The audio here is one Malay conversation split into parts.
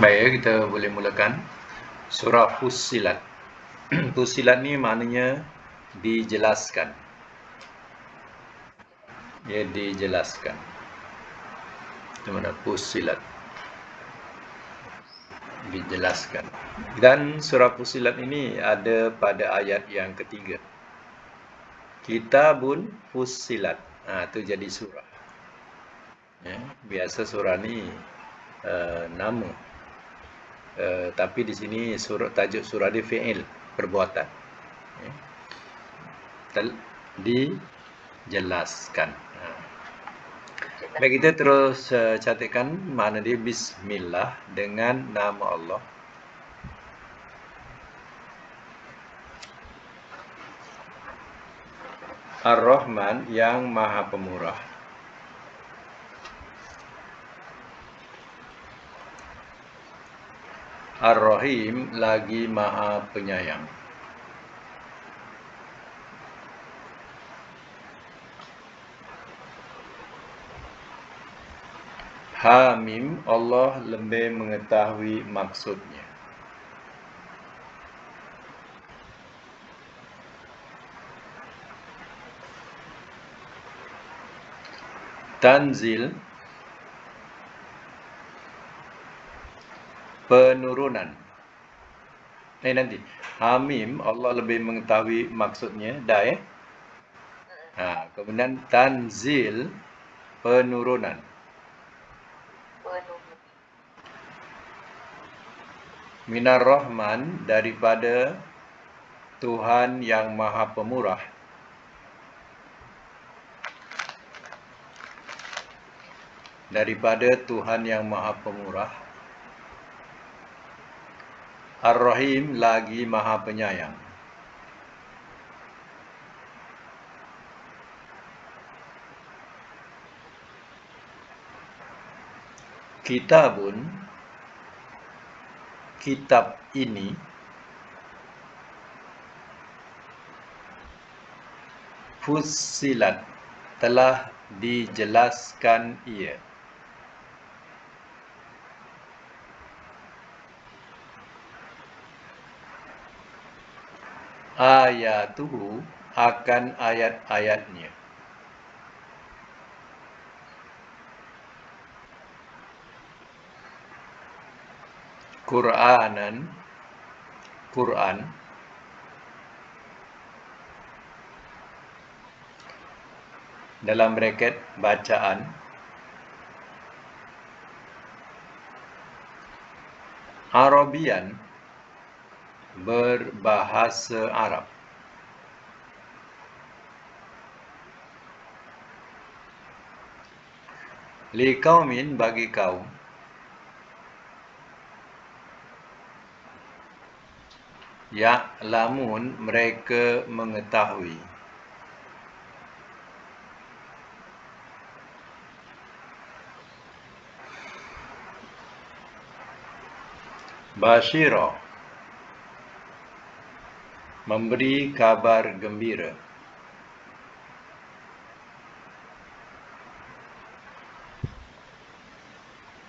Baik, kita boleh mulakan surah Fussilat. Fussilat ni maknanya dijelaskan. Ya, dijelaskan. Itu mana Fussilat. Dijelaskan. Dan surah Fussilat ini ada pada ayat yang ketiga. Kitabun Fussilat. Itu jadi surah. Ya, biasa surah ni nama. Tapi di sini tajuk surah dia fi'il, perbuatan. Ya. Dijelaskan. Baik, kita terus catatkan makna dia Bismillah, dengan nama Allah. Ar-Rahman, yang Maha Pemurah. Ar-Rahim, lagi Maha Penyayang. Hamim, Allah lebih mengetahui maksudnya. Tanzil, penurunan. Nanti Hamim, Allah lebih mengetahui maksudnya. Dah kemudian Tanzil, penurunan. Minar Rahman, daripada Tuhan yang Maha Pemurah. Daripada Tuhan yang Maha Pemurah. Ar-Rahim, lagi Maha Penyayang. Kitabun, kitab ini. Fussilat, telah dijelaskan ia. Ayatuhu, akan ayat-ayatnya. Qur'anan, Quran. Dalam braket bacaan. Arabian, berbahasa Arab. Liqaumin, bagi kaum. Ya'lamun, mereka mengetahui. Basyira, memberi kabar gembira.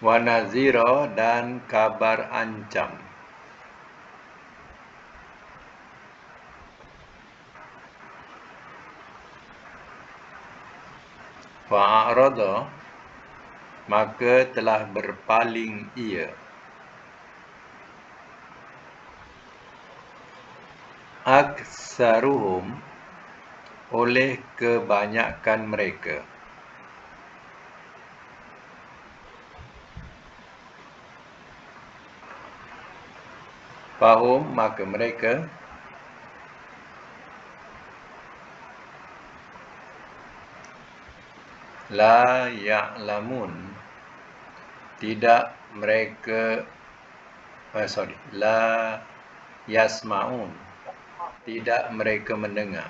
Wa nazira, dan kabar ancam. Fa'arada, maka telah berpaling ia. Aksaruhum, oleh kebanyakan mereka. Fahum, maka mereka. La ya'lamun, tidak mereka. La yasma'un, tidak mereka mendengar.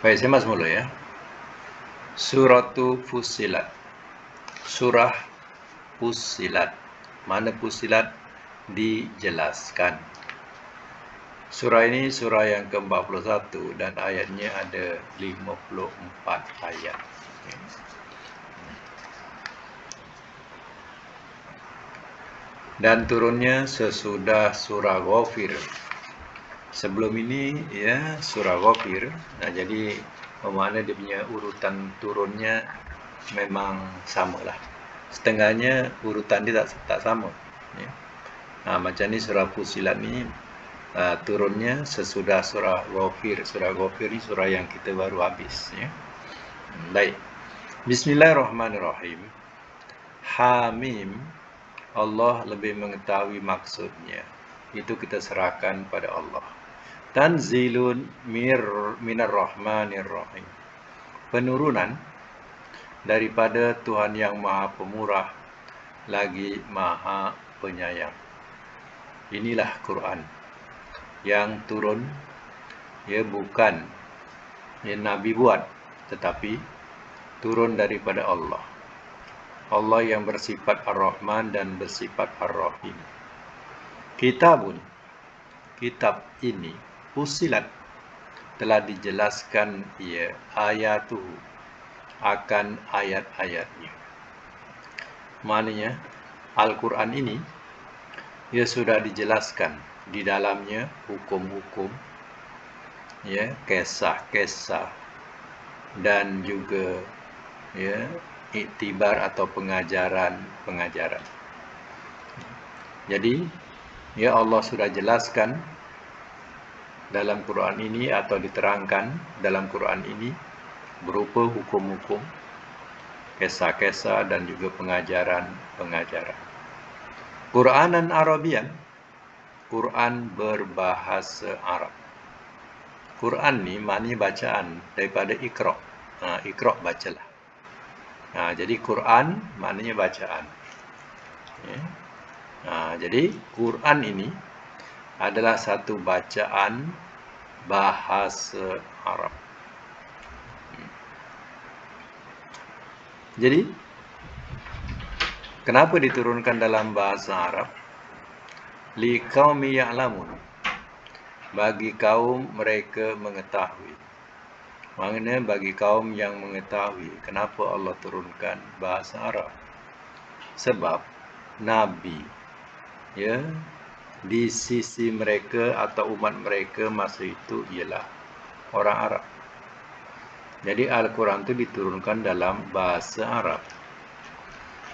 Baik, saya masuk mula ya. Suratu Fussilat. Surah Fussilat. Mana Fussilat? Dijelaskan. Surah ini surah yang ke-41 dan ayatnya ada 54 ayat. Dan turunnya sesudah surah Ghafir. Sebelum ini ya surah Ghafir. Nah, jadi bermakna dia punya urutan turunnya memang samalah. Setengahnya urutan dia tak sama. Ya. Nah, macam ni surah Fussilat ni turunnya sesudah surah Ghafir. Surah Ghafir ni surah yang kita baru habis. Ya. Baik. Bismillahirrahmanirrahim. Hamim. Allah lebih mengetahui maksudnya. Itu kita serahkan pada Allah. Tanzilun minar rahmanir rahim. Penurunan daripada Tuhan yang Maha Pemurah lagi Maha Penyayang. Inilah Quran yang turun, ya bukan yang Nabi buat, tetapi turun daripada Allah. Allah yang bersifat Ar-Rahman dan bersifat Ar-Rahim. Kitabun, kitab ini, Fussilat, telah dijelaskan ia ayatuhu, akan ayat-ayatnya. Maknanya, Al-Quran ini, ia sudah dijelaskan di dalamnya hukum-hukum, ya, kisah-kisah, dan juga ya iktibar atau pengajaran. Jadi, ya Allah sudah jelaskan dalam Quran ini atau diterangkan dalam Quran ini berupa hukum-hukum, kisah-kisah dan juga pengajaran. Quranan Arabian, Quran berbahasa Arab. Quran ni maknanya bacaan daripada Iqra. Iqra bacalah. Jadi Quran maknanya bacaan. Ya. Jadi Quran ini adalah satu bacaan bahasa Arab. Jadi kenapa diturunkan dalam bahasa Arab? Liqaumi ya'lamun, bagi kaum mereka mengetahui. Maknanya bagi kaum yang mengetahui. Kenapa Allah turunkan bahasa Arab? Sebab Nabi, ya, di sisi mereka atau umat mereka masa itu ialah orang Arab. Jadi Al-Quran itu diturunkan dalam bahasa Arab.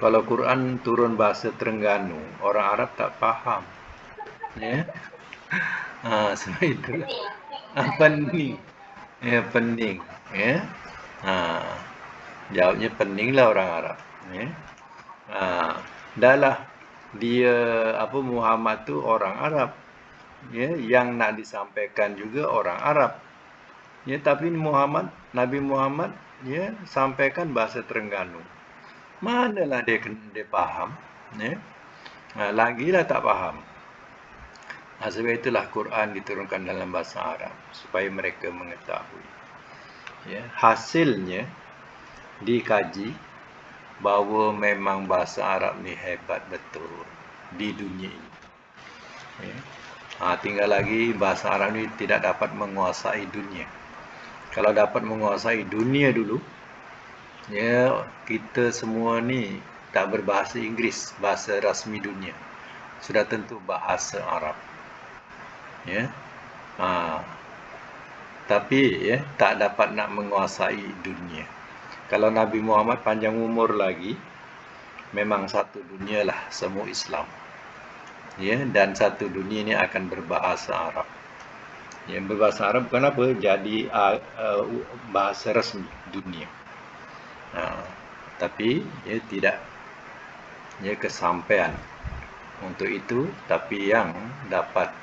Kalau Quran turun bahasa Terengganu, orang Arab tak faham. Ya. Sebab itu pening. Ya, pening. Ya. Jawabnya peninglah orang Arab. Ya. Dahlah dia Muhammad tu orang Arab. Ya, yang nak disampaikan juga orang Arab. Ya, tapi Nabi Muhammad ya sampaikan bahasa Terengganu. Manalah dia faham, ya. Lagilah tak faham. Sebab itulah Quran diturunkan dalam bahasa Arab supaya mereka mengetahui. Ya, hasilnya dikaji bahawa memang bahasa Arab ni hebat betul di dunia ini. Ya. Tinggal lagi bahasa Arab ni tidak dapat menguasai dunia. Kalau dapat menguasai dunia dulu, ya kita semua ni tak berbahasa Inggeris, bahasa rasmi dunia. Sudah tentu bahasa Arab. Ya. Tapi ya tak dapat nak menguasai dunia. Kalau Nabi Muhammad panjang umur lagi, memang satu dunia lah semua Islam. Ya, dan satu dunia ini akan berbahasa Arab. Ya, berbahasa Arab kenapa? Jadi bahasa resmi dunia. Tapi ya tidak ya kesampaian untuk itu, tapi yang dapat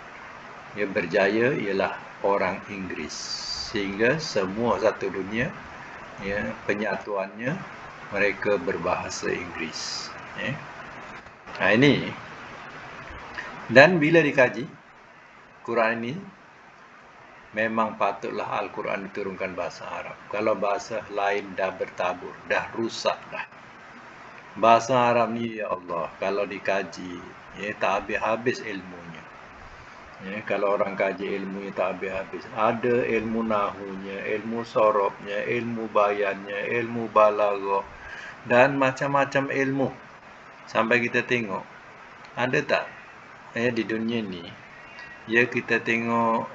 ya berjaya ialah orang Inggeris, sehingga semua satu dunia ya penyatuannya mereka berbahasa Inggeris. Ya. Ini dan bila dikaji Quran ini, memang patutlah Al-Quran diturunkan bahasa Arab. Kalau bahasa lain dah bertabur, dah rusak dah. Bahasa Arab ni ya Allah, kalau dikaji ya tak habis-habis ilmunya. Ya, kalau orang kaji ilmunya tak habis-habis. Ada ilmu nahunya, ilmu sorobnya, ilmu bayannya, ilmu balaghah, dan macam-macam ilmu. Sampai kita tengok, ada tak di dunia ni, ya kita tengok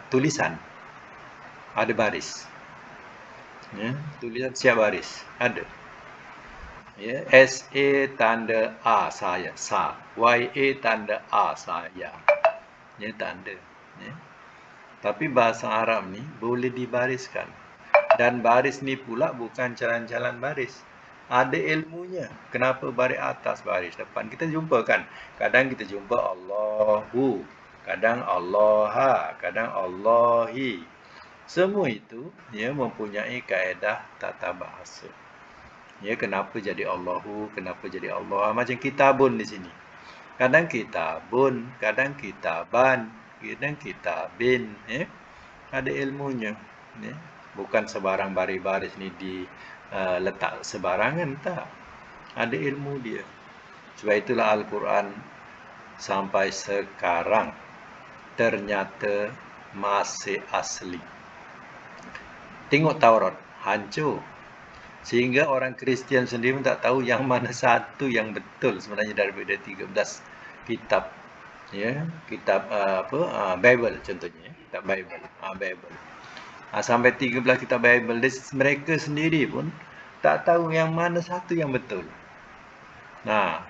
tulisan, ada baris. Ya, tulisan siap baris, ada. Ya, SA tanda A saya, sa. YA tanda A saya. Ya, tak ada. Ya. Tapi bahasa Arab ni boleh dibariskan. Dan baris ni pula bukan jalan-jalan baris. Ada ilmunya. Kenapa baris atas, baris depan? Kita jumpa kan? Kadang kita jumpa Allahu, kadang Allaha, kadang Allahi. Semua itu ya mempunyai kaedah tata bahasa. Ya, kenapa jadi Allahu, kenapa jadi Allah? Macam kitabun di sini. Kadang kitabun, kadang kitaban, kadang kitabin, ya. Ada ilmunya, ya. Bukan sebarang baris-baris ni diletak sebarangan, tak. Ada ilmu dia. Sebab itulah Al-Quran sampai sekarang ternyata masih asli. Tengok Taurat, hancur. Sehingga orang Kristian sendiri pun tak tahu yang mana satu yang betul sebenarnya daripada 13 kitab. Ya, kitab Bible contohnya, kitab Bible. Bible. Sampai 13 kitab Bible, mereka sendiri pun tak tahu yang mana satu yang betul. Nah,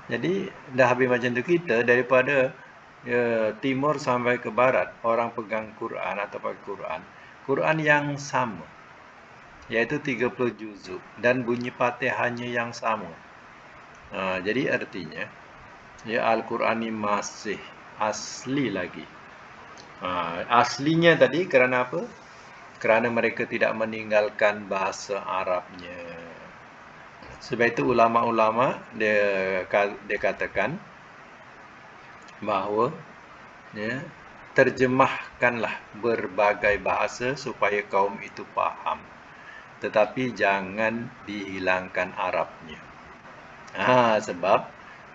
jadi dah habis macam tu kita daripada timur sampai ke barat, orang pegang Quran atau pakai Quran. Quran yang sama, iaitu 30 juzuk dan bunyi Fatihahnya yang sama. Jadi artinya ya Al-Quran ini masih asli lagi. Aslinya tadi kerana apa? Kerana mereka tidak meninggalkan bahasa Arabnya. Sebab itu ulama-ulama dia katakan bahawa ya, terjemahkanlah berbagai bahasa supaya kaum itu faham. Tetapi jangan dihilangkan Arabnya. Sebab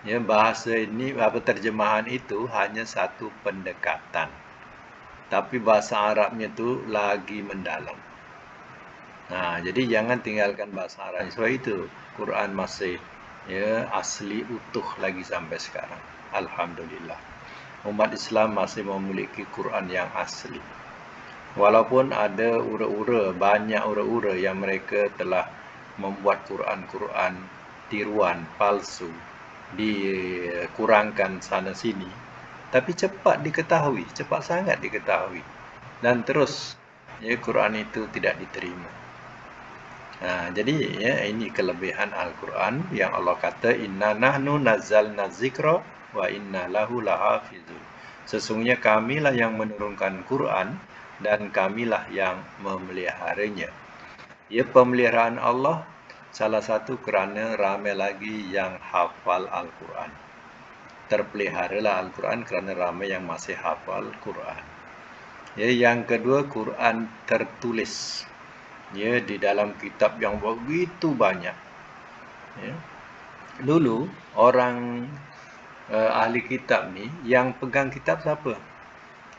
ya, bahasa ini, terjemahan itu hanya satu pendekatan. Tapi bahasa Arabnya itu lagi mendalam. Jadi jangan tinggalkan bahasa Arab. Sebab itu Quran masih ya asli utuh lagi sampai sekarang. Alhamdulillah. Umat Islam masih memiliki Quran yang asli. Walaupun ada ura-ura, banyak ura-ura yang mereka telah membuat Quran-Quran tiruan, palsu, dikurangkan sana sini. Tapi cepat diketahui, cepat sangat diketahui. Dan terus ya Quran itu tidak diterima. Jadi ya ini kelebihan Al-Quran yang Allah kata inna nahnu nazzalna dzikra wa inna lahu lahafizun. Sesungguhnya kamilah yang menurunkan Quran dan kamilah yang memeliharanya. Ya, pemeliharaan Allah salah satu kerana ramai lagi yang hafal Al-Quran. Terpeliharalah Al-Quran kerana ramai yang masih hafal Quran. Ya, yang kedua, Quran tertulis. Ya, di dalam kitab yang begitu banyak. Ya. Dulu orang ahli kitab ni yang pegang kitab siapa?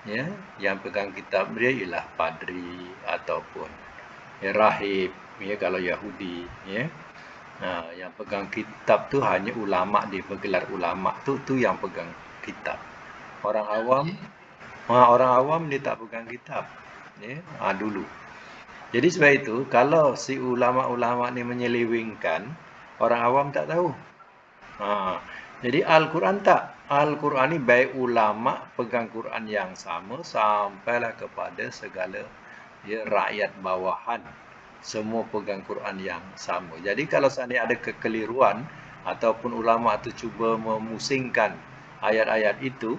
Ya, yang pegang kitab dia ialah padri ataupun rahib, ya kalau Yahudi, ya. Yang pegang kitab tu hanya ulama, dia bergelar ulama tu yang pegang kitab. Orang awam dia tak pegang kitab, ya. Dulu. Jadi sebab itu kalau si ulama-ulama ni menyelewengkan, orang awam tak tahu. Jadi Al-Quran tak. Al-Quran ni baik ulama pegang Quran yang sama sampailah kepada segala ya, rakyat bawahan. Semua pegang Quran yang sama. Jadi kalau seandainya ada kekeliruan ataupun ulama tu cuba memusingkan ayat-ayat itu,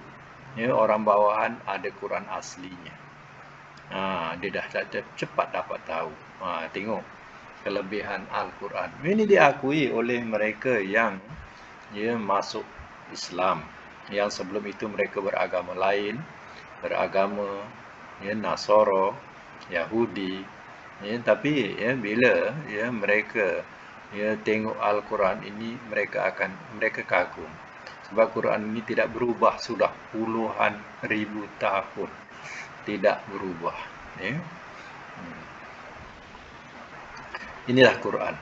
ya, orang bawahan ada Quran aslinya. Dia dah cepat dapat tahu. Tengok kelebihan Al-Quran. Ini diakui oleh mereka yang ya, masuk Islam. Yang sebelum itu mereka beragama lain, beragama ya, Nasara, Yahudi. Ya, tapi ya, bila ya, mereka ya, tengok Al-Quran ini, mereka kagum. Sebab Quran ini tidak berubah sudah puluhan ribu tahun. Tidak berubah. Ya. Inilah Quran.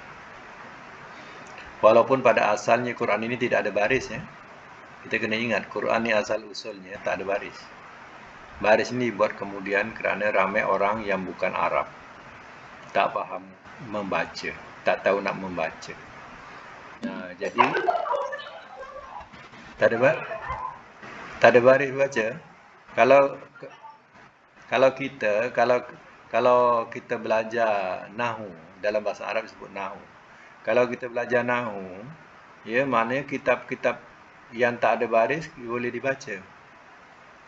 Walaupun pada asalnya Quran ini tidak ada baris ya. Kita kena ingat Quran ini asal usulnya tak ada baris. Baris ini dibuat kemudian kerana ramai orang yang bukan Arab. Tak faham membaca, tak tahu nak membaca. Nah, jadi tak ada baris baca. Kalau kalau kita belajar nahu, dalam bahasa Arab disebut nahu. Kalau kita belajar nahu, ya maknanya kitab-kitab yang tak ada baris boleh dibaca.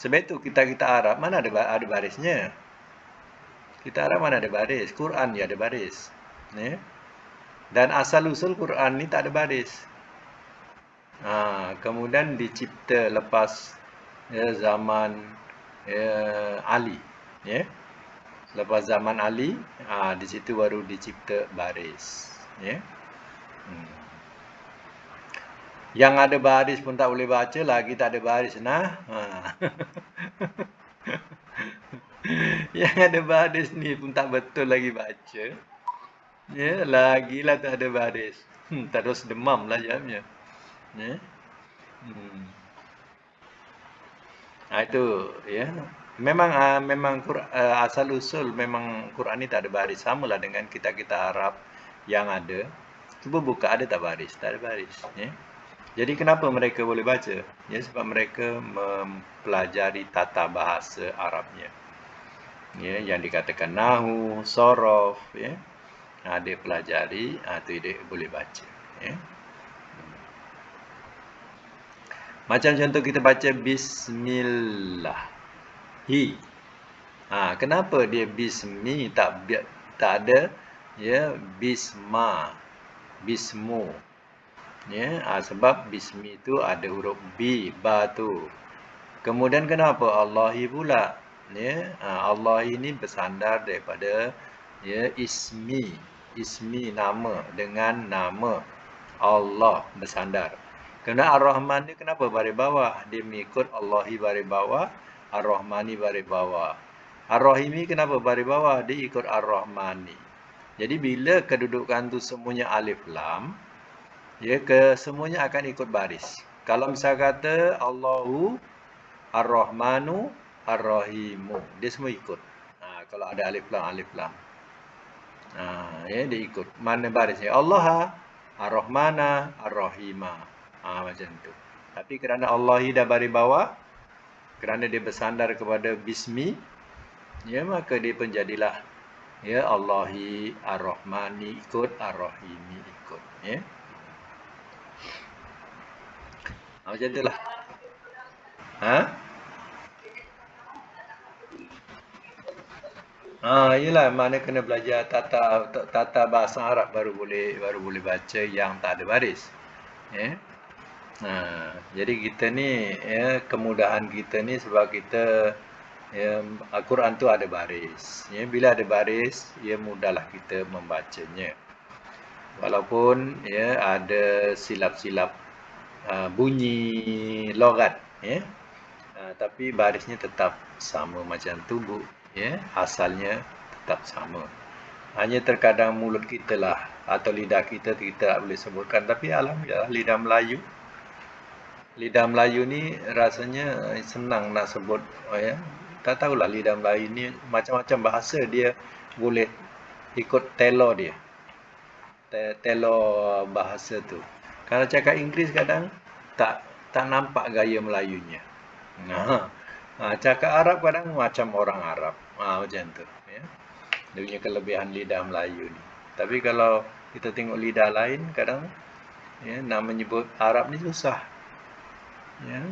Sebab itu kita Arab mana ada barisnya? Kita Arab mana ada baris? Quran dia ada baris. Ya. Dan asal usul Quran ni tak ada baris. Kemudian dicipta lepas ya, zaman Ali. Ya. Lepas zaman Ali, di situ baru dicipta baris. Ya. Yang ada baris pun tak boleh baca, lagi tak ada baris. Nah. Yang ada baris ni pun tak betul lagi baca. Ya, lagilah tak ada baris. Terus demam lah jamnya. Ya. Itu ya. Memang asal usul memang Quran ni tak ada baris, samalah dengan kita Arab yang ada. Cuba buka ada tak baris? Tak ada baris, ya. Jadi kenapa mereka boleh baca? Ya, sebab mereka mempelajari tata bahasa Arabnya. Ya, yang dikatakan nahu, sorof, ya. Dia pelajari, tu dia boleh baca, ya. Macam contoh kita baca bismillah. Kenapa dia bismi tak ada ya bisma, bismu. Ya, sebab bismi itu ada huruf b, ba tu. Kemudian kenapa Allahi pula? Ya, Allah ini bersandar daripada ya ismi nama, dengan nama Allah bersandar. Kerana Ar-Rahman ni kenapa baris bawah? Dia mengikut Allahi baris bawah, Ar-Rahmani baris bawah. Ar-Rahimi kenapa baris bawah? Dia ikut Ar-Rahmani. Jadi bila kedudukan tu semuanya alif lam, ya semuanya akan ikut baris. Kalau misal kata Allahu Ar-Rahmanu Ar-Rahimu, dia semua ikut. Kalau ada alif lam. Ya dia ikut. Mana barisnya? Allah Ar-Rahmana Ar-Rahima. Macam tu. Tapi kerana Allahi dah baris bawah, kerana dia bersandar kepada bismi, ya maka dia penjadilah ya Allahi Ar-Rahmani ikut, Ar-Rahimi ikut, ya. Macam itulah. Yelah, mana kena belajar tata bahasa Arab baru boleh baca yang tak ada baris. Ya. Jadi kita ni ya kemudahan kita ni sebab kita ya Al-Quran tu ada baris. Ya, bila ada baris, ya mudahlah kita membacanya. Walaupun ya ada silap-silap bunyi logat, ya. Tapi barisnya tetap sama macam tu, Bu. Ya, asalnya tetap sama. Hanya terkadang mulut kita lah atau lidah kita tak boleh sebutkan. Tapi alhamdulillah lidah Melayu ni rasanya senang nak sebut. Ya. Tak tahulah lidah Melayu ni macam-macam bahasa dia boleh ikut telur dia. Telur bahasa tu. Kalau cakap Inggeris kadang tak nampak gaya Melayunya. Cakap Arab kadang macam orang Arab. Macam tu. Ya. Dia punya kelebihan lidah Melayu ni. Tapi kalau kita tengok lidah lain, kadang ya, nak menyebut Arab ni susah. Ya.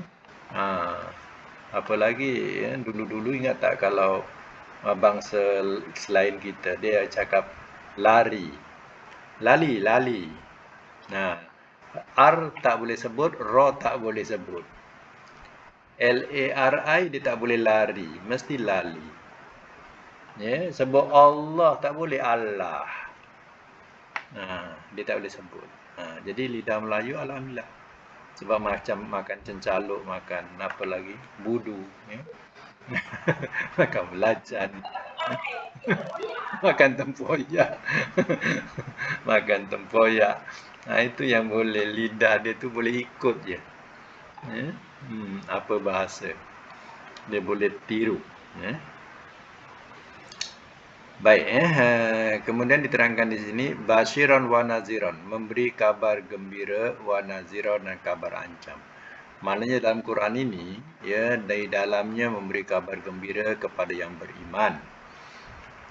Apalagi ya, dulu-dulu ingat tak kalau bangsa selain kita, dia cakap lari. Lali. R tak boleh sebut, Ro tak boleh sebut. L-A-R-I dia tak boleh lari, mesti lali. Ya, sebut Allah tak boleh Allah. Dia tak boleh sebut. Jadi lidah Melayu alhamdulillah Sebab macam makan cencaluk, makan apa lagi? Budu, ya. Makan belacan, makan tempoyak. Makan tempoyak. Nah, itu yang boleh lidah dia tu boleh ikut je. Ya. Apa bahasa? Dia boleh tiru, ya. Baik, kemudian diterangkan di sini basyiran wa naziran, memberi kabar gembira, wa naziran, dan kabar ancam. Maknanya dalam Quran ini, ya, dari dalamnya memberi kabar gembira kepada yang beriman,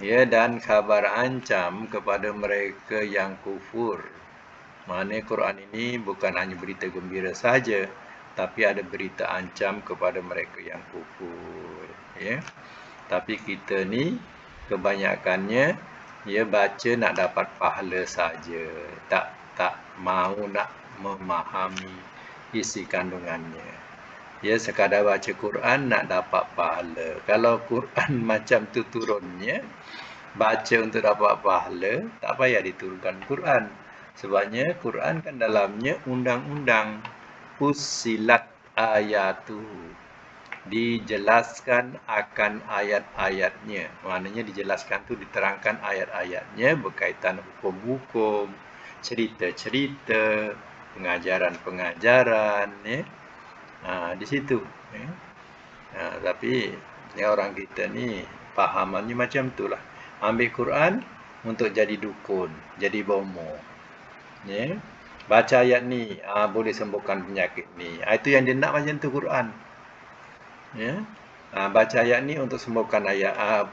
ya, dan kabar ancam kepada mereka yang kufur. Maknanya Quran ini bukan hanya berita gembira saja, tapi ada berita ancam kepada mereka yang kufur, ya. Tapi kita ni kebanyakannya ya baca nak dapat pahala saja, tak mahu nak memahami isi kandungannya. Ya, sekadar baca Quran nak dapat pahala. Kalau Quran macam tu turunnya, baca untuk dapat pahala, tak payah diturunkan Quran. Sebabnya Quran kan dalamnya undang-undang, fussilat ayatu, dijelaskan akan ayat-ayatnya. Maknanya dijelaskan tu diterangkan ayat-ayatnya berkaitan hukum-hukum, cerita-cerita, pengajaran-pengajaran, ya. Di situ, ya. Tapi ya, orang kita ni pahamannya macam itulah. Ambil Quran untuk jadi dukun, jadi bomo, ya. Baca ayat ni boleh sembuhkan penyakit ni. Itu yang dia nak macam tu Quran. Ya. Baca ayat ni untuk sembuhkan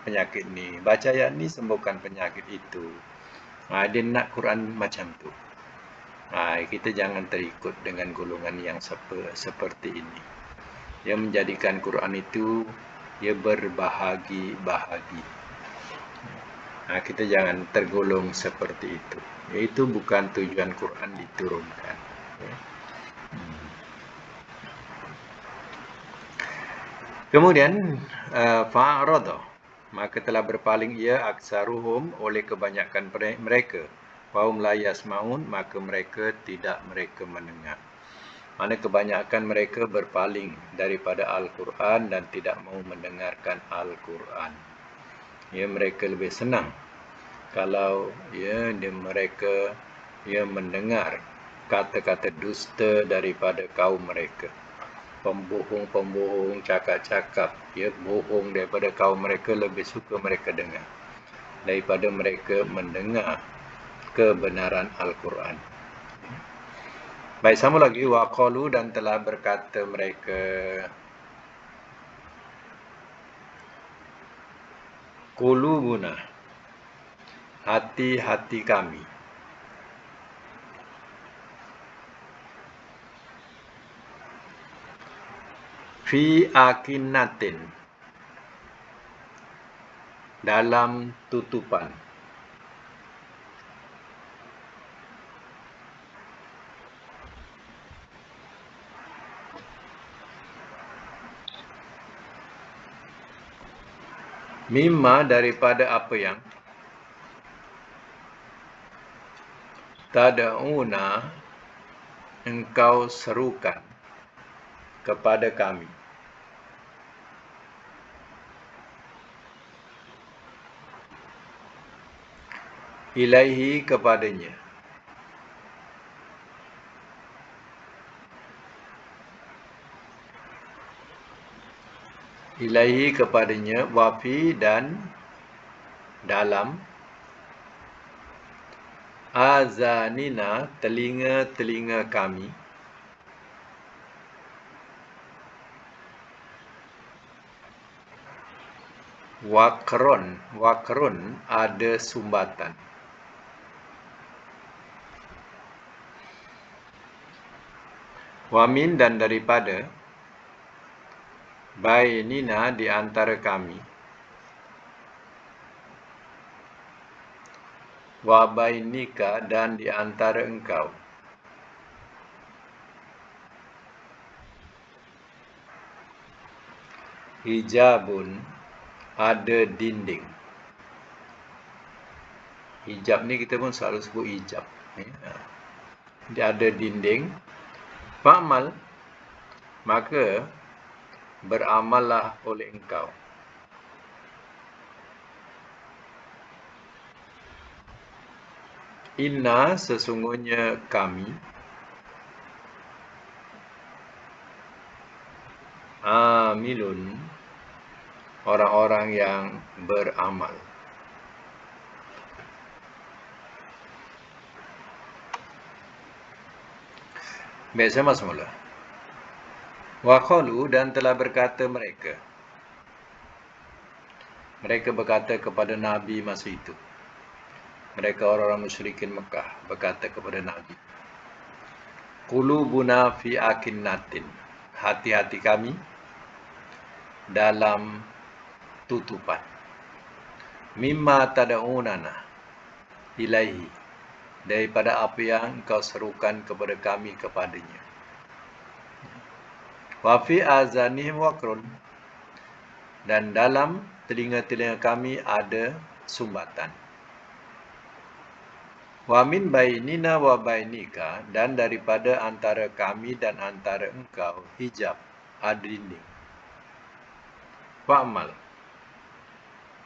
penyakit ni. Baca ayat ni sembuhkan penyakit itu. Dia nak Quran macam tu. Kita jangan terikut dengan golongan yang seperti ini. Dia menjadikan Quran itu dia berbahagi-bahagi. Kita jangan tergolong seperti itu. Itu bukan tujuan Quran diturunkan. Ya. Kemudian fa'arada, maka telah berpaling ia aksaruhum oleh kebanyakan mereka. Fahum la yasmaun, maka mereka tidak mereka mendengar. Mana kebanyakan mereka berpaling daripada Al-Quran dan tidak mau mendengarkan Al-Quran. Ya, mereka lebih senang kalau mereka mendengar kata-kata dusta daripada kaum mereka. Pembohong-pembohong cakap-cakap, bohong daripada kaum mereka, lebih suka mereka dengar daripada mereka mendengar kebenaran Al-Quran. Baik, sama lagi, waqalu, dan telah berkata mereka, qulubuna, hati-hati kami, fi akinatin, dalam tutupan, mimma, daripada apa yang tad'una, engkau serukan kepada kami, ilaihi, kepadanya, ilaihi, kepadanya, wafi, dan dalam, azanina, telinga-telinga kami, wakron, ada sumbatan, wamin, dan daripada, bainina, di antara kami, wa bainika, dan di antara engkau, hijabun, ada dinding. Hijab ni kita pun selalu sebut hijab. Dia ada dinding. Fa'mal, maka beramallah oleh engkau. Inna, sesungguhnya kami, amilun, orang-orang yang beramal. Baik, saya masuk mula. Wa qalu, dan telah berkata mereka. Mereka berkata kepada Nabi masa itu. Mereka orang-orang musyrikin Mekah berkata kepada Nabi, qulubuna fi akinnatin, hati-hati kami dalam tutupan, mimma tad'unana ilaihi, daripada apa yang engkau serukan kepada kami kepadanya. Wa fi azanihim waqrun, dan dalam telinga-telinga kami ada sumbatan. Wa min bainina wa bainika, dan daripada antara kami dan antara engkau hijab, ada dinding. Fa'mal,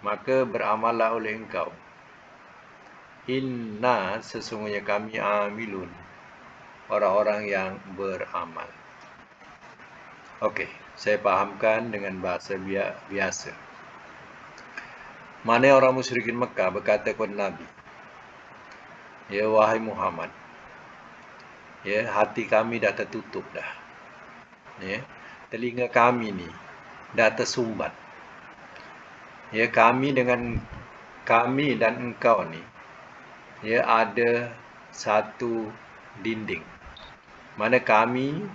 maka beramallah oleh engkau. Inna, sesungguhnya kami, amilun, orang-orang yang beramal. Okey, saya fahamkan dengan bahasa biasa. Mana orang musyrikin Mekah berkata kepada Nabi, ya wahai Muhammad, ya hati kami dah tertutup dah. Ya, telinga kami ni dah tersumbat. Ya, kami dan engkau ni, ya ada satu dinding. Mana kami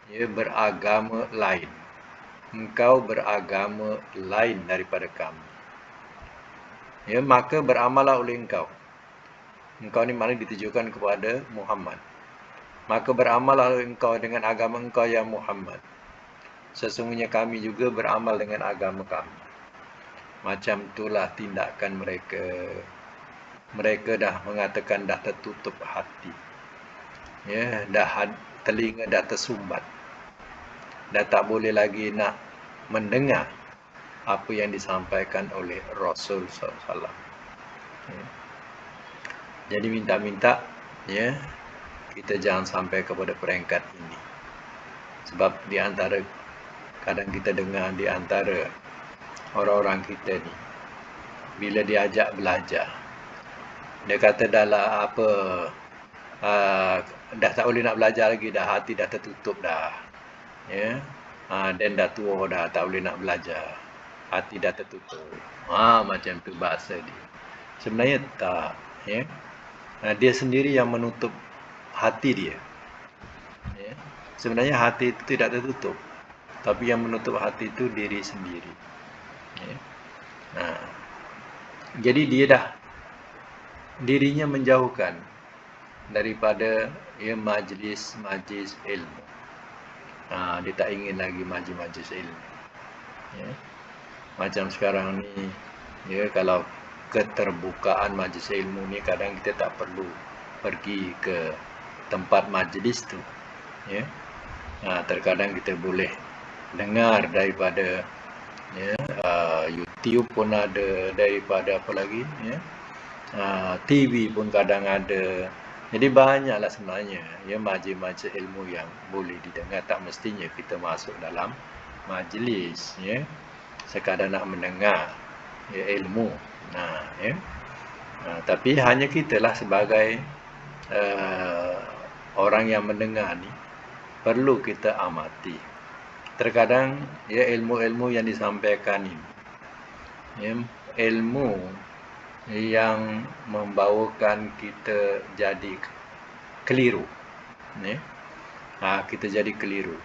ya beragama lain, engkau beragama lain daripada kami. Ya, maka beramallah oleh engkau. Engkau ni mana ditujukan kepada Muhammad. Maka beramallah oleh engkau dengan agama engkau ya Muhammad. Sesungguhnya kami juga beramal dengan agama kami. Macam itulah tindakan mereka. Mereka dah mengatakan dah tertutup hati. Ya, telinga dah tersumbat. Dah tak boleh lagi nak mendengar apa yang disampaikan oleh Rasul SAW. Ya. Jadi minta-minta ya kita jangan sampai kepada peringkat ini. Sebab di antara kadang kita dengar di antara orang-orang kita ni, bila diajak belajar, dia kata dah dah tak boleh nak belajar lagi dah, hati dah tertutup dah. Ya. Dan dah tua dah, tak boleh nak belajar. Hati dah tertutup. Macam tu bahasa dia. Sebenarnya tak, ya. Dia sendiri yang menutup hati dia. Ya. Sebenarnya hati itu tidak tertutup, tapi yang menutup hati itu diri sendiri. Ya. Jadi dia dah dirinya menjauhkan daripada ya majlis ilmu. Dia tak ingin lagi majlis ilmu. Ya. Macam sekarang ni, ya kalau keterbukaan majlis ilmu ni, kadang kita tak perlu pergi ke tempat majlis tu. Ya. Terkadang kita boleh dengar daripada ya, YouTube pun ada, daripada apa lagi ya, TV pun kadang ada. Jadi banyaklah sebenarnya ya majlis ilmu yang boleh didengar. Tak mestinya kita masuk dalam majlis ya sekadar nak mendengar ya ilmu. Ya. Tapi hanya kitalah sebagai orang yang mendengar ni perlu kita amati. Terkadang ya ilmu-ilmu yang disampaikan ini ya, ilmu yang membawakan kita jadi keliru. Ya. Kita jadi keliru.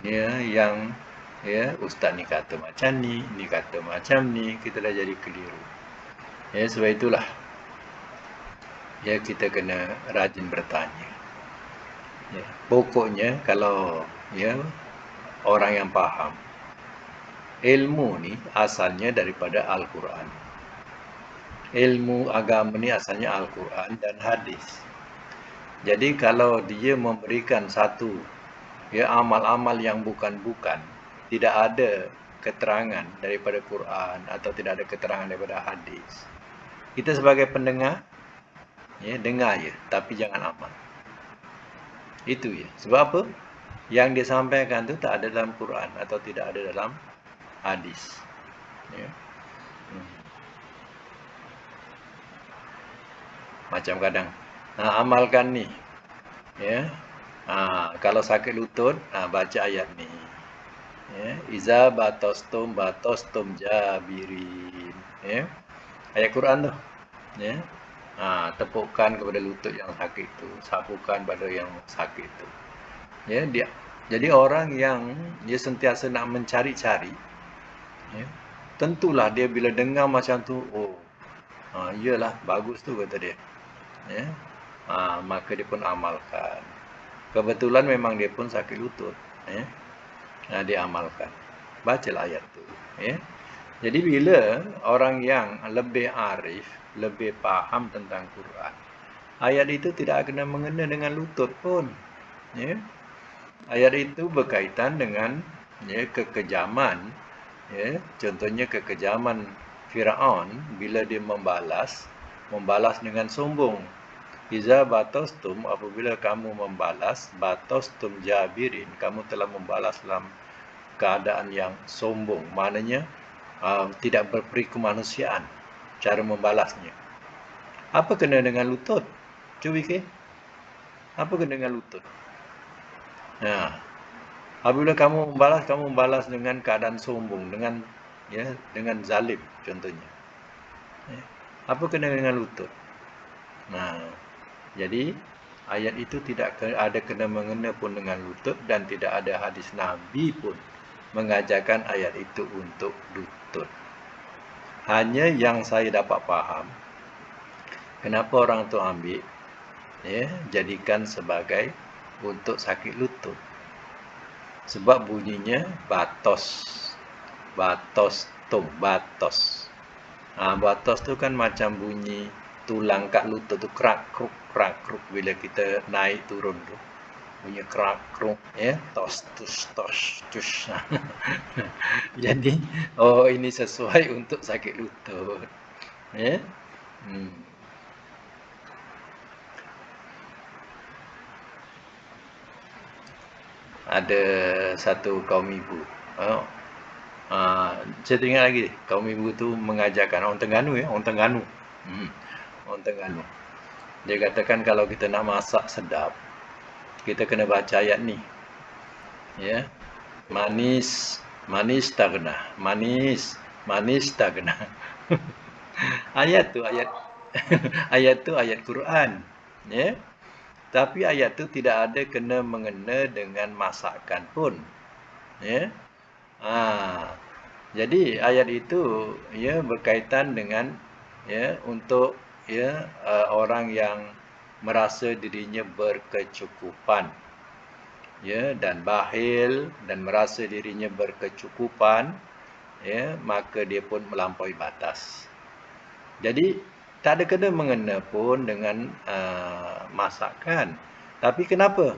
Ya, yang ya ustaz ni kata macam ni kata macam ni, kita dah jadi keliru. Ya, sebab itulah ya kita kena rajin bertanya. Ya, pokoknya kalau ya orang yang faham, ilmu ni asalnya daripada Al-Quran. Ilmu agama ni asalnya Al-Quran dan hadis. Jadi kalau dia memberikan satu ya amal-amal yang bukan-bukan, tidak ada keterangan daripada Quran atau tidak ada keterangan daripada hadis. Kita sebagai pendengar, ya dengar je, tapi jangan amal. Itu ya. Sebab apa? Yang disampaikan itu tak ada dalam Quran atau tidak ada dalam hadis. Ya. Macam kadang, amalkan ni. Ya. Kalau sakit lutut, baca ayat ni. Ya. Iza batostum jabirin. Ya. Ayat Quran tu. Ya. Tepukkan kepada lutut yang sakit tu, sapukan pada yang sakit tu. Ya, jadi orang yang dia sentiasa nak mencari-cari, ya, tentulah dia bila dengar macam tu, iyalah bagus tu kata dia. Ya. Maka dia pun amalkan. Kebetulan memang dia pun sakit lutut, ya. Dia amalkan. Bacalah ayat tu, ya. Jadi bila orang yang lebih arif, lebih faham tentang Quran, ayat itu tidak kena mengena dengan lutut pun. Ya. Ayat itu berkaitan dengan kekejaman. Ya. Contohnya kekejaman Firaun bila dia membalas dengan sombong. Iza batostum, apabila kamu membalas, batostum jabirin, kamu telah membalas dalam keadaan yang sombong. Maknanya tidak berperi kemanusiaan cara membalasnya. Apa kena dengan lutut? Cuba fikir. Apa kena dengan lutut? Apabila kamu membalas dengan keadaan sombong, dengan zalim contohnya. Apa kena dengan lutut? Jadi ayat itu tidak ada kena mengena pun dengan lutut dan tidak ada hadis Nabi pun mengajarkan ayat itu untuk lutut. Hanya yang saya dapat faham, kenapa orang tu ambil, jadikan sebagai untuk sakit lutut. Sebab bunyinya batos. Batos. Batos tu kan macam bunyi tulang kat lutut tu krak kruk bila kita naik turun tu. Bunyi krak kruk, ya, tos tus. Jadi ini sesuai untuk sakit lutut. Ya. Ada satu kaum ibu. Saya teringat lagi, kaum ibu tu mengajarkan orang Terengganu, ya, orang Terengganu. Orang Terengganu. Dia katakan kalau kita nak masak sedap, kita kena baca ayat ni. Ya. Manis tagna. Manis tagna. Ayat tu ayat Quran. Ya. Tapi ayat tu tidak ada kena mengena dengan masakan pun. Ya. Jadi ayat itu berkaitan dengan untuk orang yang merasa dirinya berkecukupan, dan bakhil dan merasa dirinya berkecukupan, maka dia pun melampaui batas. Jadi tak ada kena mengena pun dengan masakan. Tapi kenapa?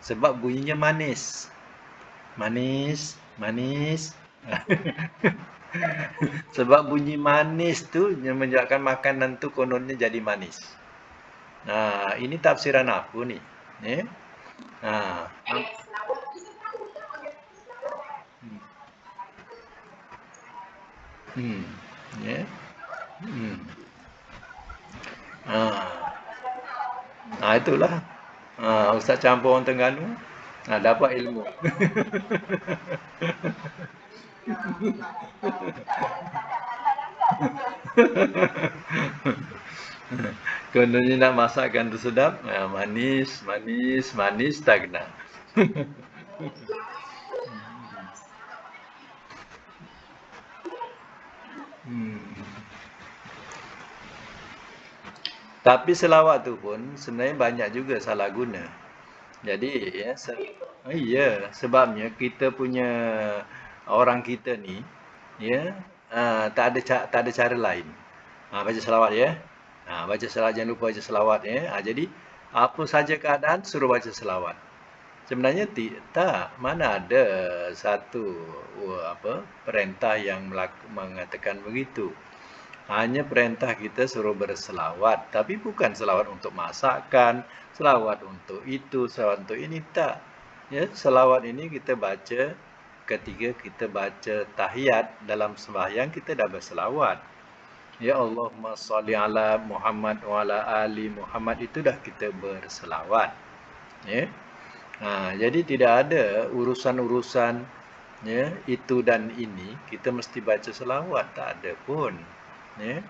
Sebab bunyinya manis. Sebab bunyi manis tu yang menyebabkan makanan tu kononnya jadi manis. Ini tafsiran aku ni. Itulah. Ustaz campur orang Terengganu, dapat ilmu. Kononnya nak masakkan tu sedap, manis tak kena. Tapi selawat tu pun sebenarnya banyak juga salah guna. Jadi sebabnya kita punya orang kita ni tak ada cara lain. Baca selawat, ya. Baca selawat, jangan lupa baca selawat, ya. Jadi apa saja keadaan suruh baca selawat. Sebenarnya tak, mana ada satu perintah yang mengatakan begitu. Hanya perintah kita suruh berselawat, tapi bukan selawat untuk masakan, selawat untuk itu, selawat untuk ini, tak. Ya, selawat ini kita baca ketika kita baca tahiyat dalam sembahyang, kita dah berselawat. Ya Allahumma salli ala Muhammad wa ala ali Muhammad, itu dah kita berselawat. Ya. Jadi tidak ada urusan-urusan ya itu dan ini kita mesti baca selawat, tak ada pun. Ya.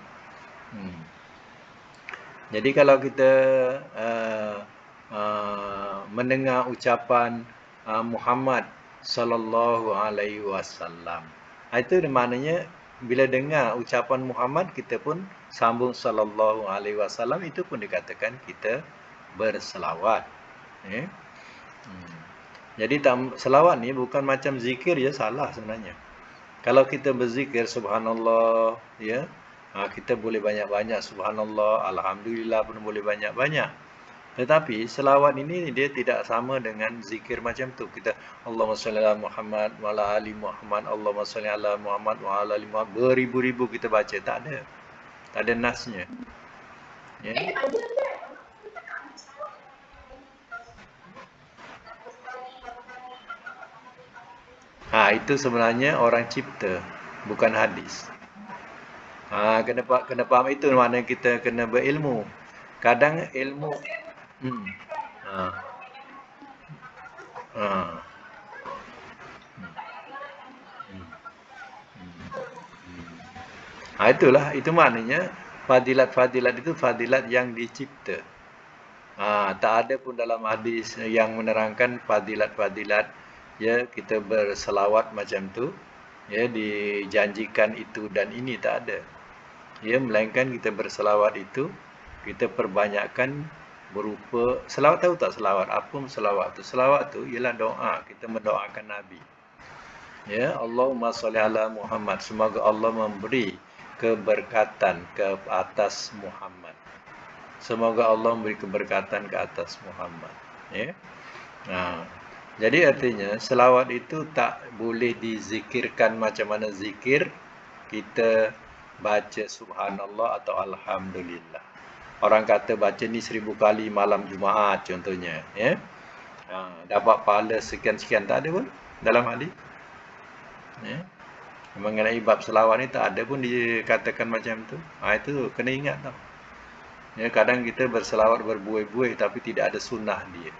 Jadi kalau kita mendengar ucapan Muhammad sallallahu alaihi wasallam, itu maknanya bila dengar ucapan Muhammad kita pun sambung sallallahu alaihi wasallam, itu pun dikatakan kita berselawat. Ya. Jadi selawat ni bukan macam zikir ya, salah sebenarnya. Kalau kita berzikir subhanallah ya, kita boleh banyak-banyak subhanallah, alhamdulillah pun boleh banyak-banyak. Tetapi selawat ini dia tidak sama dengan zikir macam tu. Kita Allahumma shalli ala Muhammad wa ala ali Muhammad, Allahumma shalli ala Muhammad wa ala ali Muhammad, beribu-ribu kita baca, tak ada. Tak ada nasnya. Ya. Itu sebenarnya orang cipta, bukan hadis. Kena faham itu, mana kita kena berilmu. Kadang ilmu hmm. Ha. Ha. Itulah, itu maknanya fadilat-fadilat itu fadilat yang dicipta. Tak ada pun dalam hadis yang menerangkan fadilat-fadilat ya kita berselawat macam tu, ya dijanjikan itu dan ini, tak ada. Ya, melainkan kita berselawat itu kita perbanyakkan berupa selawat. Tahu tak selawat? Apa selawat tu? Selawat tu ialah doa, kita mendoakan Nabi. Ya, Allahumma shalli ala Muhammad, semoga Allah memberi keberkatan ke atas Muhammad. Semoga Allah memberi keberkatan ke atas Muhammad. Ya. Jadi artinya selawat itu tak boleh dizikirkan macam mana zikir kita baca subhanallah atau alhamdulillah. Orang kata baca ni 1000 kali malam Jumaat contohnya, ya. Dapat pahala sekian-sekian, tak ada pun dalam hadis. Ya. Mengenai bab selawat ni tak ada pun dikatakan macam tu. Itu kena ingat tau. Ya, kadang kita berselawat berbuih-buih tapi tidak ada sunnah dia.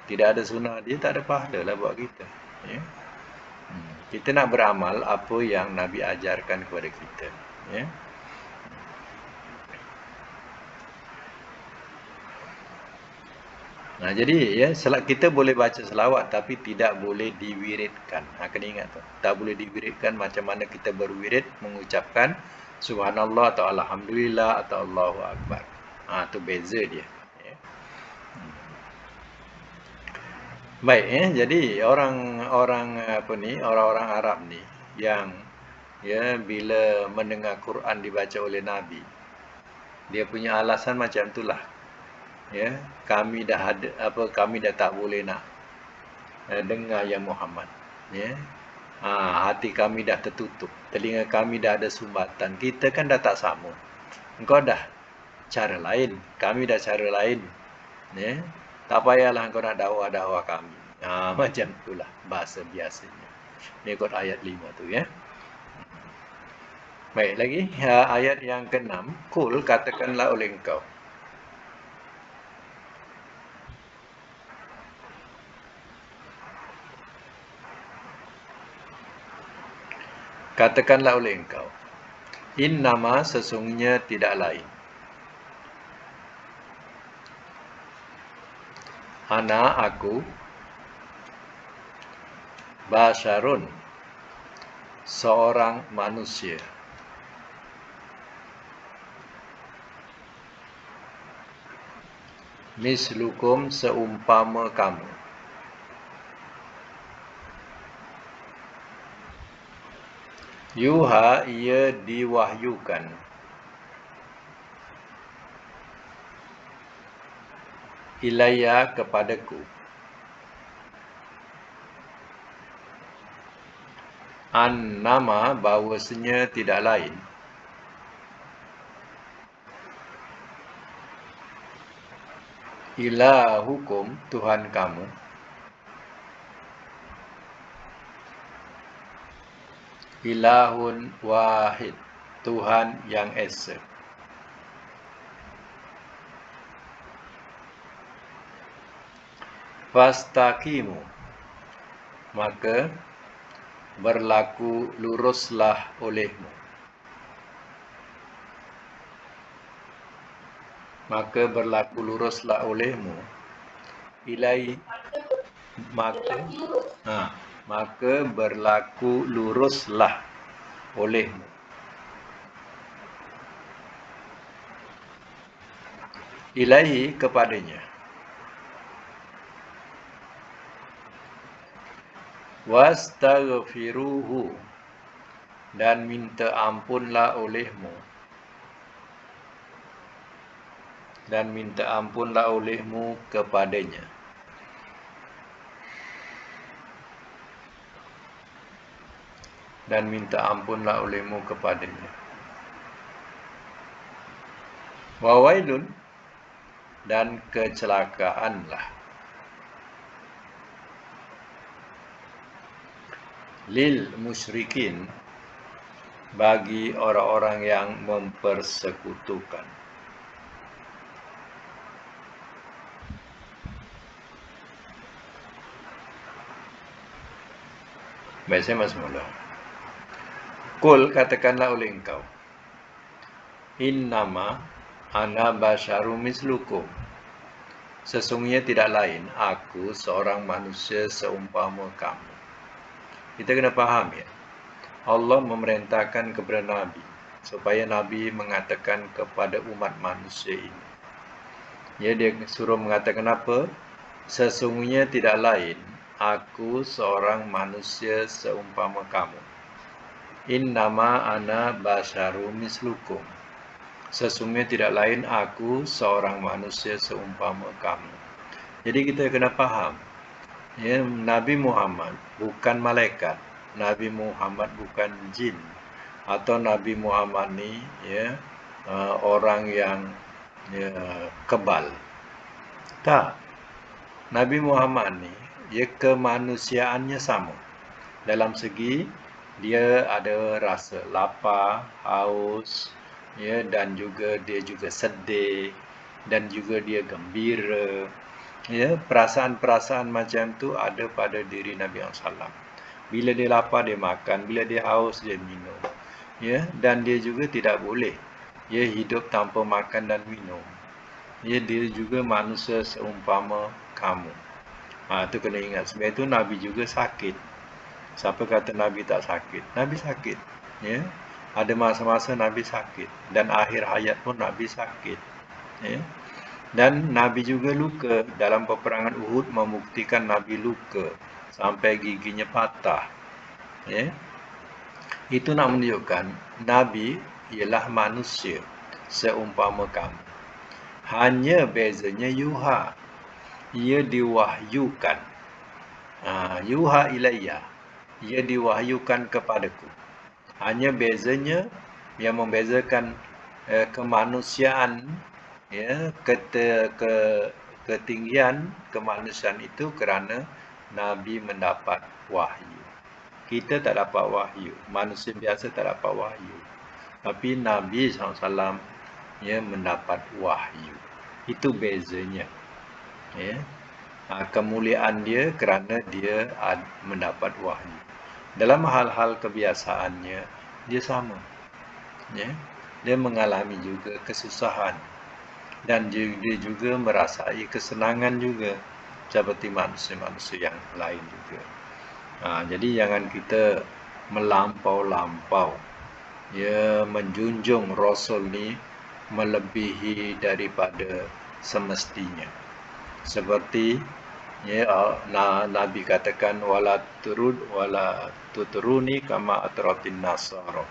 Tidak ada sunnah dia, tak ada pahala lah buat kita. Ya. Kita nak beramal apa yang Nabi ajarkan kepada kita. Ya. Jadi ya, kita boleh baca selawat tapi tidak boleh diwiridkan. Kena ingat tu. Tak boleh diwiridkan macam mana kita berwirid mengucapkan subhanallah atau alhamdulillah atau Allahu akbar. Tu beza dia. Ya. Baik, ya. Jadi orang-orang Arab ni yang ya bila mendengar Quran dibaca oleh Nabi, dia punya alasan macam itulah. Ya, kami dah tak boleh nak dengar ya Muhammad. Ya. Hati kami dah tertutup, telinga kami dah ada sumbatan. Kita kan dah tak sama. Engkau dah cara lain, kami dah cara lain. Ya. Tak payahlah engkau nak dakwah kami. Macam itulah bahasa biasanya. Mengikut ayat 5 tu, ya. Baik, lagi ayat yang ke-6, kul, katakanlah oleh engkau. Katakanlah oleh engkau, innama, sesungguhnya tidak lain, ana, aku, basyarun, seorang manusia, mislukum, seumpama kamu, yuha, ia diwahyukan, ilayya, kepadaku, An-nama bahawasanya tidak lain. Ilahukum Tuhan kamu. Ilahun wahid, Tuhan yang esa. Fastaqimu, maka berlaku luruslah olehmu. Maka berlaku luruslah olehmu. Ilai, maka berlaku luruslah olehmu. Ilaihi, kepadanya. Wastaghfiruhu, dan minta ampunlah olehmu. Dan minta ampunlah olehmu kepadanya. Dan minta ampunlah olehmu kepadanya. Wawailun, dan kecelakaanlah. Lil musyrikin, bagi orang-orang yang mempersekutukan. Baik, saya masuk mula. Kul, katakanlah oleh engkau. Innama ana basyarum mislukum. Sesungguhnya tidak lain, aku seorang manusia seumpama kamu. Kita kena faham ya. Allah memerintahkan kepada Nabi supaya Nabi mengatakan kepada umat manusia ini. Ya, dia suruh mengatakan apa? Sesungguhnya tidak lain, aku seorang manusia seumpama kamu. Innama ana basyarum mislukum. Sesungguhnya tidak lain, aku seorang manusia seumpama kamu. Jadi kita kena faham, ya, Nabi Muhammad bukan malaikat, Nabi Muhammad bukan jin, atau Nabi Muhammad ni ya orang yang ya, kebal. Tak. Nabi Muhammad ni dia kemanusiaannya sama. Dalam segi dia ada rasa lapar, haus, ya, dan juga dia juga sedih, dan juga dia gembira. Ya, perasaan-perasaan macam tu ada pada diri Nabi SAW. Bila dia lapar dia makan, bila dia haus dia minum. Ya, dan dia juga tidak boleh ya hidup tanpa makan dan minum. Ya, dia juga manusia seumpama kamu. Itu kena ingat. Sebab itu Nabi juga sakit. Siapa kata Nabi tak sakit? Nabi sakit. Ya, ada masa-masa Nabi sakit, dan akhir hayat pun Nabi sakit. Ya. Dan Nabi juga luka. Dalam peperangan Uhud membuktikan Nabi luka sampai giginya patah. Ya. Itu nak menunjukkan Nabi ialah manusia seumpama kamu. Hanya bezanya yuha. Ia diwahyukan. Yuha ilayya. Ia diwahyukan kepadaku. Hanya bezanya yang membezakan kemanusiaan, ya, ketinggian kemanusiaan itu kerana Nabi mendapat wahyu. Kita tak dapat wahyu. Manusia biasa tak dapat wahyu. Tapi Nabi SAW ya mendapat wahyu. Itu bezanya. Ya. Kemuliaan dia kerana dia mendapat wahyu. Dalam hal-hal kebiasaannya dia sama. Ya. Dia mengalami juga kesusahan, dan dia juga merasai kesenangan juga seperti manusia-manusia yang lain juga. Jadi jangan kita melampau-lampau, ya, menjunjung Rasul ni melebihi daripada semestinya. Seperti ya, Nabi katakan wala tutruni kama atratin nasara.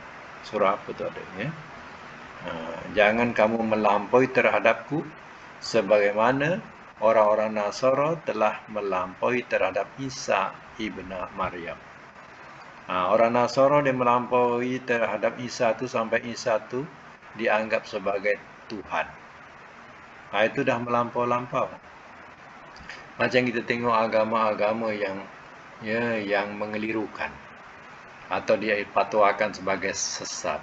Surah apa tu ada ya? Jangan kamu melampaui terhadapku sebagaimana orang-orang Nasara telah melampaui terhadap Isa ibn Maryam. Orang Nasara dia melampaui terhadap Isa tu sampai Isa tu dianggap sebagai Tuhan. Itu dah melampau-lampau. Macam kita tengok agama-agama yang mengelirukan atau dia patwakan sebagai sesat.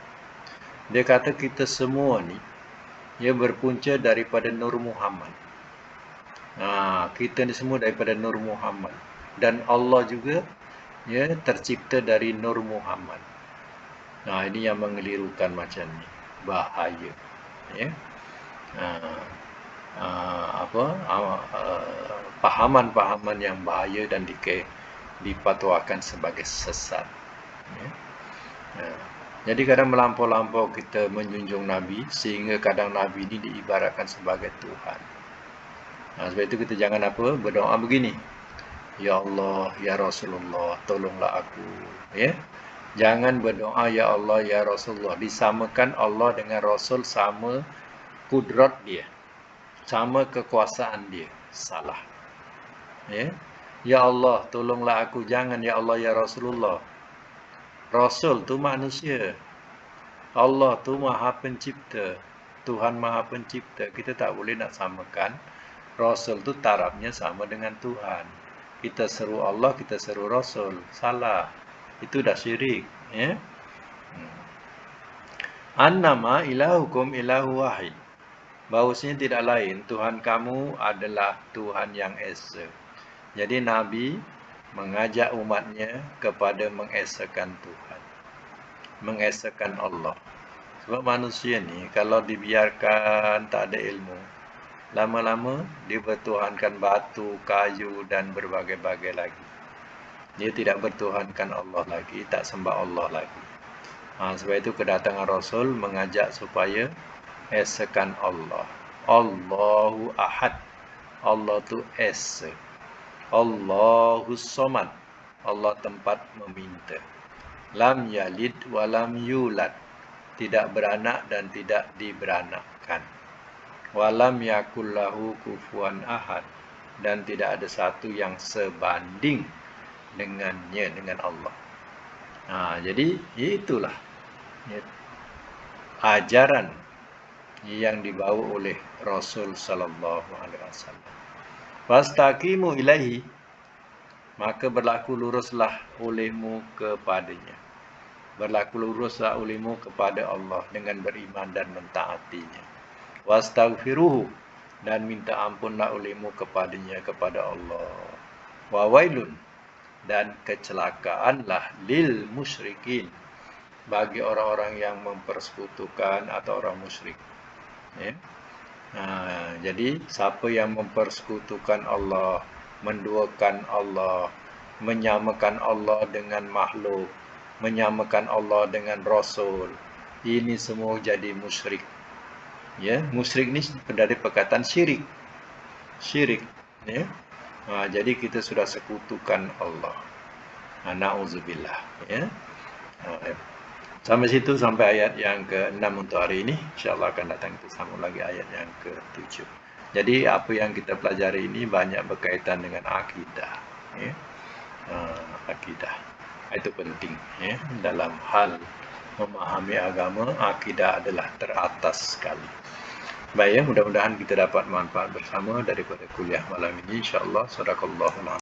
Dia kata kita semua ni berpunca daripada Nur Muhammad. Kita ni semua daripada Nur Muhammad, dan Allah juga tercipta dari Nur Muhammad. Ini yang mengelirukan macam ni, bahaya. Pahaman-pahaman yang bahaya dan dipatwakan sebagai sesat. Jadi kadang melampau-lampau kita menjunjung Nabi, sehingga kadang Nabi ini diibaratkan sebagai Tuhan. Sebab itu kita jangan berdoa begini, Ya Allah, Ya Rasulullah, tolonglah aku. Jangan berdoa Ya Allah, Ya Rasulullah. Disamakan Allah dengan Rasul sama kudrat dia, sama kekuasaan dia. Salah. Ya Allah, tolonglah aku. Jangan Ya Allah, Ya Rasulullah. Rasul tu manusia. Allah tu Maha Pencipta. Tuhan Maha Pencipta. Kita tak boleh nak samakan. Rasul tu tarafnya sama dengan Tuhan. Kita seru Allah, kita seru Rasul. Salah. Itu dah syirik. Annama ilahukum ilahu wahid. Bahawasanya tidak lain, Tuhan kamu adalah Tuhan yang esa. Jadi Nabi mengajak umatnya kepada mengesakan Tuhan, mengesakan Allah. Sebab manusia ni kalau dibiarkan tak ada ilmu, lama-lama dia bertuhankan batu, kayu dan berbagai-bagai lagi. Dia tidak bertuhankan Allah lagi, tak sembah Allah lagi. Sebab itu kedatangan Rasul mengajak supaya esakan Allah. Allahu Ahad. Allah tu esa. Allahu Somad. Allah tempat meminta. Lam yalid wa lam yulad. Tidak beranak dan tidak diberanakkan. Walam yakullahu kufuwan ahad. Dan tidak ada satu yang sebanding dengannya, dengan Allah. Jadi itulah ajaran yang dibawa oleh Rasul sallallahu alaihi wasallam. Fastaqimu ilaihi, maka berlaku luruslah olehmu kepadanya. Berlaku luruslah olehmu kepada Allah dengan beriman dan mentaatinya. Wastaghfiruhu, dan minta ampunlah olehmu kepadanya, kepada Allah. Wa wailun, dan kecelakaanlah lil musyrikin, bagi orang-orang yang mempersekutukan atau orang musyrik. Jadi siapa yang mempersekutukan Allah, menduakan Allah, menyamakan Allah dengan makhluk, menyamakan Allah dengan Rasul, ini semua jadi musyrik. Musyrik ni dari perkataan syirik. Jadi kita sudah sekutukan Allah. Na'udzubillah. Sampai situ, sampai ayat yang ke-6 untuk hari ini. InsyaAllah akan datang kita sambung lagi ayat yang ke-7. Jadi apa yang kita pelajari ini banyak berkaitan dengan akidah. Akidah itu penting. Dalam hal memahami agama, akidah adalah teratas sekali. Baik, mudah-mudahan kita dapat manfaat bersama daripada kuliah malam ini. InsyaAllah. Sadaqallahul azim.